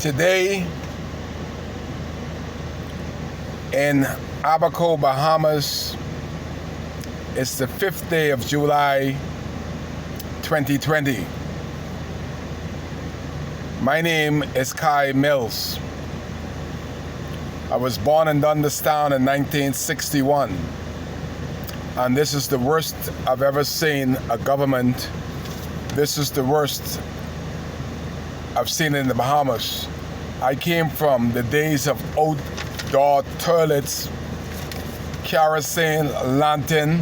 Today in Abaco, Bahamas, it's the 5th day of July 2020. My name is Kai Mills. I was born in Dunderstown in 1961, and this is the worst I've ever seen a government. This is the worst I've seen in the Bahamas. I came from the days of outdoor toilets, kerosene, lantern,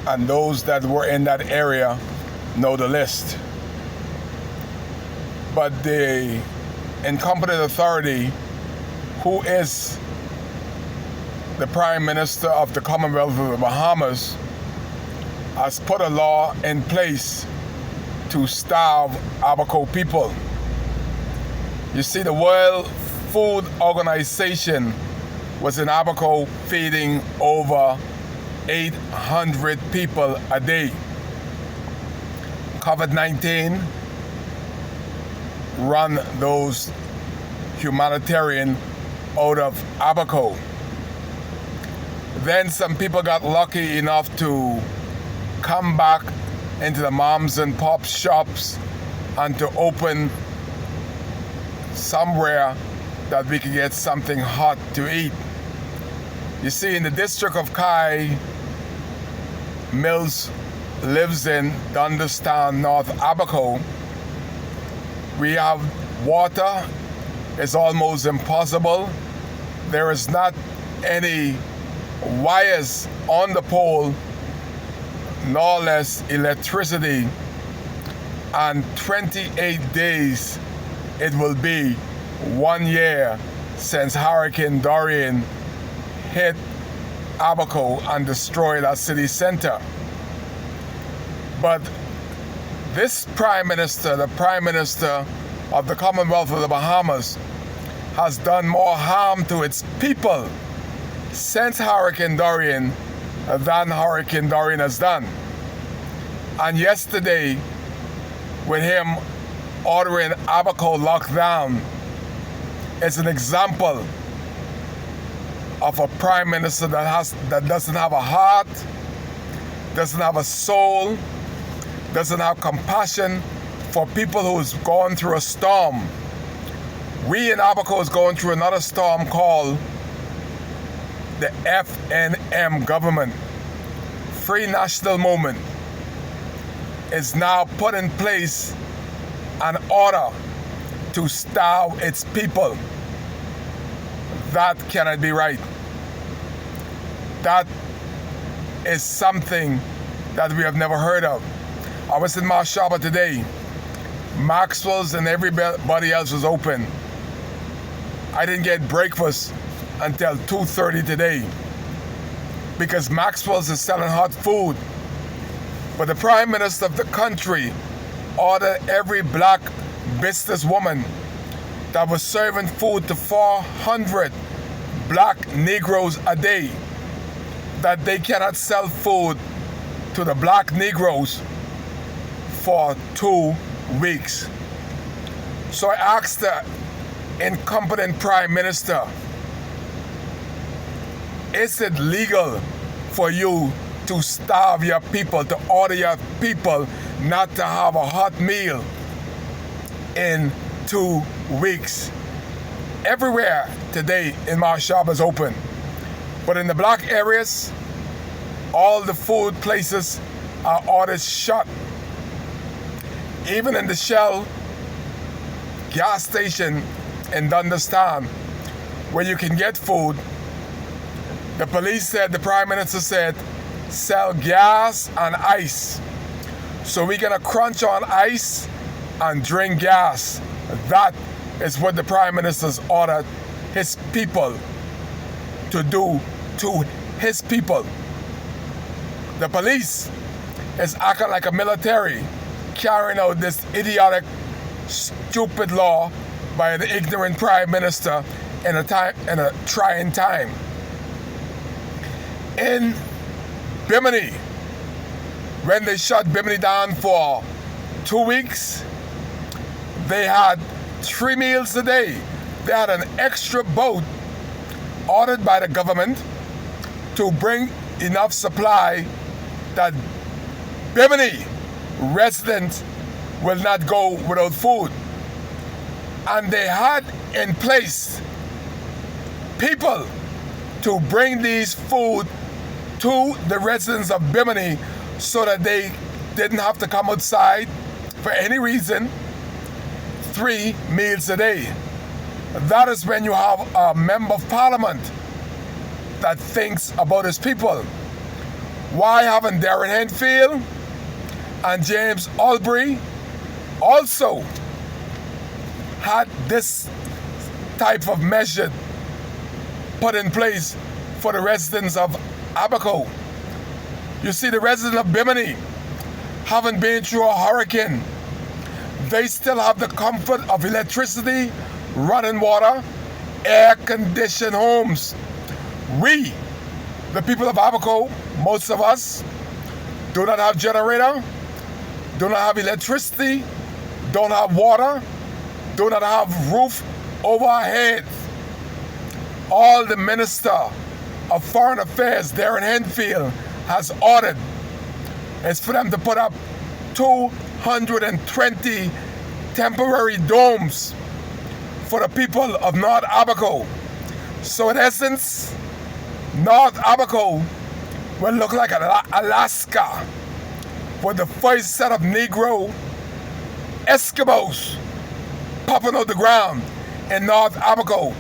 and those that were in that area know the list. But the incompetent authority, who is the Prime Minister of the Commonwealth of the Bahamas, has put a law in place to starve Abaco people. You see, the World Food Organization was in Abaco feeding over 800 people a day. COVID-19 run those humanitarian out of Abaco. Then some people got lucky enough to come back into the moms and pop shops and to open somewhere that we could get something hot to eat. You see, in the district of Kai, Mills lives in Dunderstown, North Abaco. We have water. It's almost impossible. There is not any wires on the pole, nor less electricity. And 28 days it will be 1 year since Hurricane Dorian hit Abaco and destroyed our city center. But this Prime Minister, the Prime Minister of the Commonwealth of the Bahamas, has done more harm to its people since Hurricane Dorian than Hurricane Dorian has done. And yesterday, with him ordering Abaco locked down, is an example of a Prime Minister that doesn't have a heart, doesn't have a soul, doesn't have compassion for people who's gone through a storm. We in Abaco is going through another storm called the FNM government. Free National Movement is now put in place an order to starve its people. That cannot be right. That is something that we have never heard of. I was in Marshaba today. Maxwell's and everybody else was open. I didn't get breakfast until 2:30 today because Maxwell's is selling hot food. But the Prime Minister of the country ordered every black businesswoman that was serving food to 400 black Negroes a day that they cannot sell food to the black Negroes for 2 weeks. So I asked the incompetent Prime Minister, is it legal for you to starve your people, to order your people not to have a hot meal in 2 weeks? Everywhere today in Marshaba is open, but in the black areas, all the food places are ordered shut. Even in the Shell gas station in Dunderstown, where you can get food, the police said, the Prime Minister said, sell gas and ice. So we're gonna crunch on ice and drink gas. That is what the Prime Minister's ordered his people to do to his people. The police is acting like a military, carrying out this idiotic, stupid law by the ignorant Prime Minister in a trying time. In Bimini, when they shut Bimini down for 2 weeks, They had 3 meals a day. They had an extra boat ordered by the government to bring enough supply that Bimini residents will not go without food. And they had in place people to bring these food to the residents of Bimini so that they didn't have to come outside for any reason 3 meals a day. That is when you have a member of parliament that thinks about his people. Why haven't Darren Henfield and James Albury also had this type of measure put in place for the residents of Abaco? You see, the residents of Bimini haven't been through a hurricane. They still have the comfort of electricity, running water, air-conditioned homes. We, the people of Abaco, most of us, do not have generator, do not have electricity, don't have water, do not have roof over our heads. All the Minister of Foreign Affairs, Darren Henfield, has ordered is for them to put up 220 temporary domes for the people of North Abaco. So in essence, North Abaco will look like Alaska with the first set of Negro Eskimos popping out the ground in North Abaco,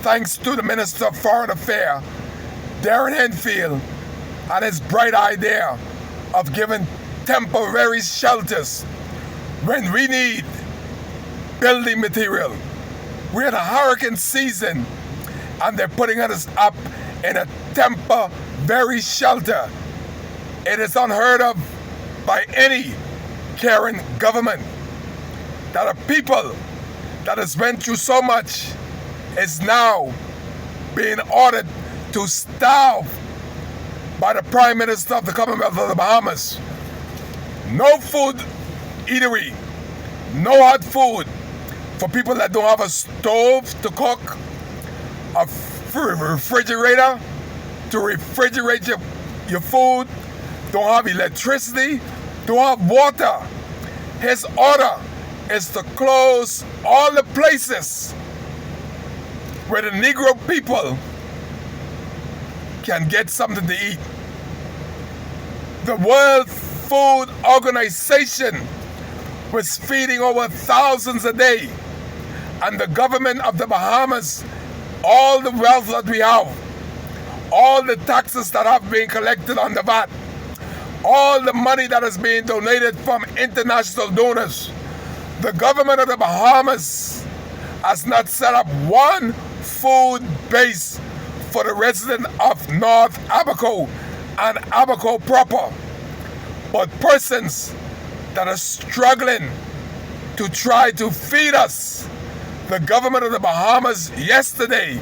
thanks to the Minister of Foreign Affairs, Darren Henfield, and his bright idea of giving temporary shelters when we need building material. We're in a hurricane season and they're putting us up in a temporary shelter. It is unheard of by any caring government that a people that has went through so much is now being ordered to starve by the Prime Minister of the Commonwealth of the Bahamas. No food eatery, no hot food for people that don't have a stove to cook, a refrigerator to refrigerate your food, don't have electricity, don't have water. His order is to close all the places where the Negro people can get something to eat. The World Food Organization was feeding over thousands a day, and the government of the Bahamas, all the wealth that we have, all the taxes that have been collected on the VAT, all the money that is being donated from international donors, the government of the Bahamas has not set up one food base for the resident of North Abaco and Abaco proper. But persons that are struggling to try to feed us, the government of the Bahamas yesterday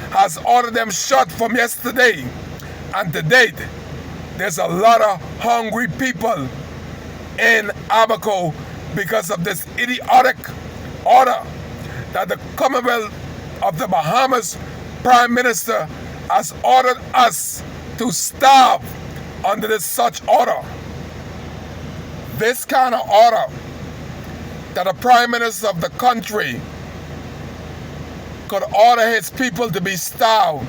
has ordered them shut from yesterday. And to date, there's a lot of hungry people in Abaco because of this idiotic order that the Commonwealth of the Bahamas Prime Minister has ordered us to starve under this such order. This kind of order that the Prime Minister of the country could order his people to be starved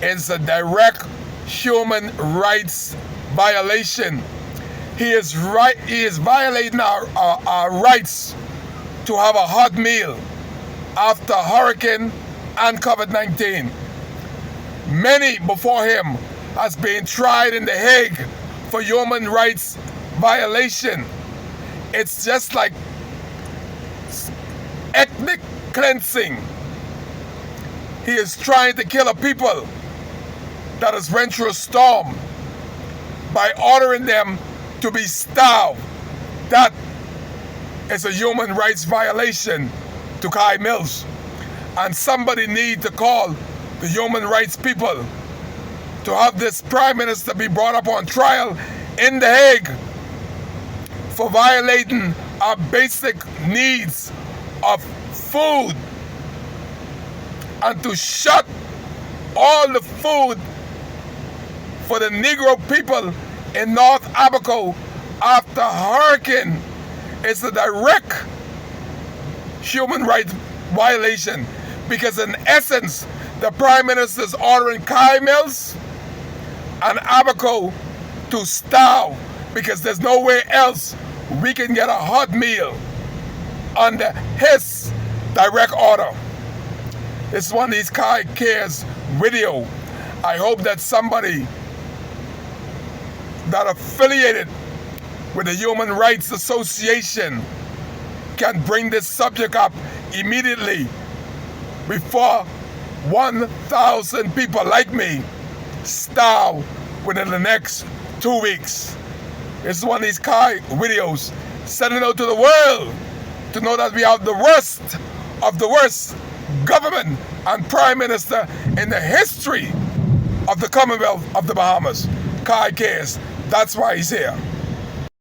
is a direct human rights violation. He is violating our rights to have a hot meal after hurricane and COVID-19. Many before him has been tried in The Hague for human rights violation. It's just like ethnic cleansing. He is trying to kill a people that has went through a storm by ordering them to be starved. That is a human rights violation to Kai Mills. And somebody need to call the human rights people to have this Prime Minister be brought up on trial in The Hague for violating our basic needs of food and to shut all the food for the Negro people in North Abaco after hurricane is a direct human rights violation, because in essence the Prime Minister is ordering Kai Mills and Abaco to starve because there's nowhere else we can get a hot meal under his direct order. This is one of these Kai Cares video. I hope that somebody that affiliated with the Human Rights Association can bring this subject up immediately before 1,000 people like me starve within the next 2 weeks. This is one of these Kai videos sending out to the world to know that we have the worst of the worst government and Prime Minister in the history of the Commonwealth of the Bahamas. Kai Cares. That's why he's here.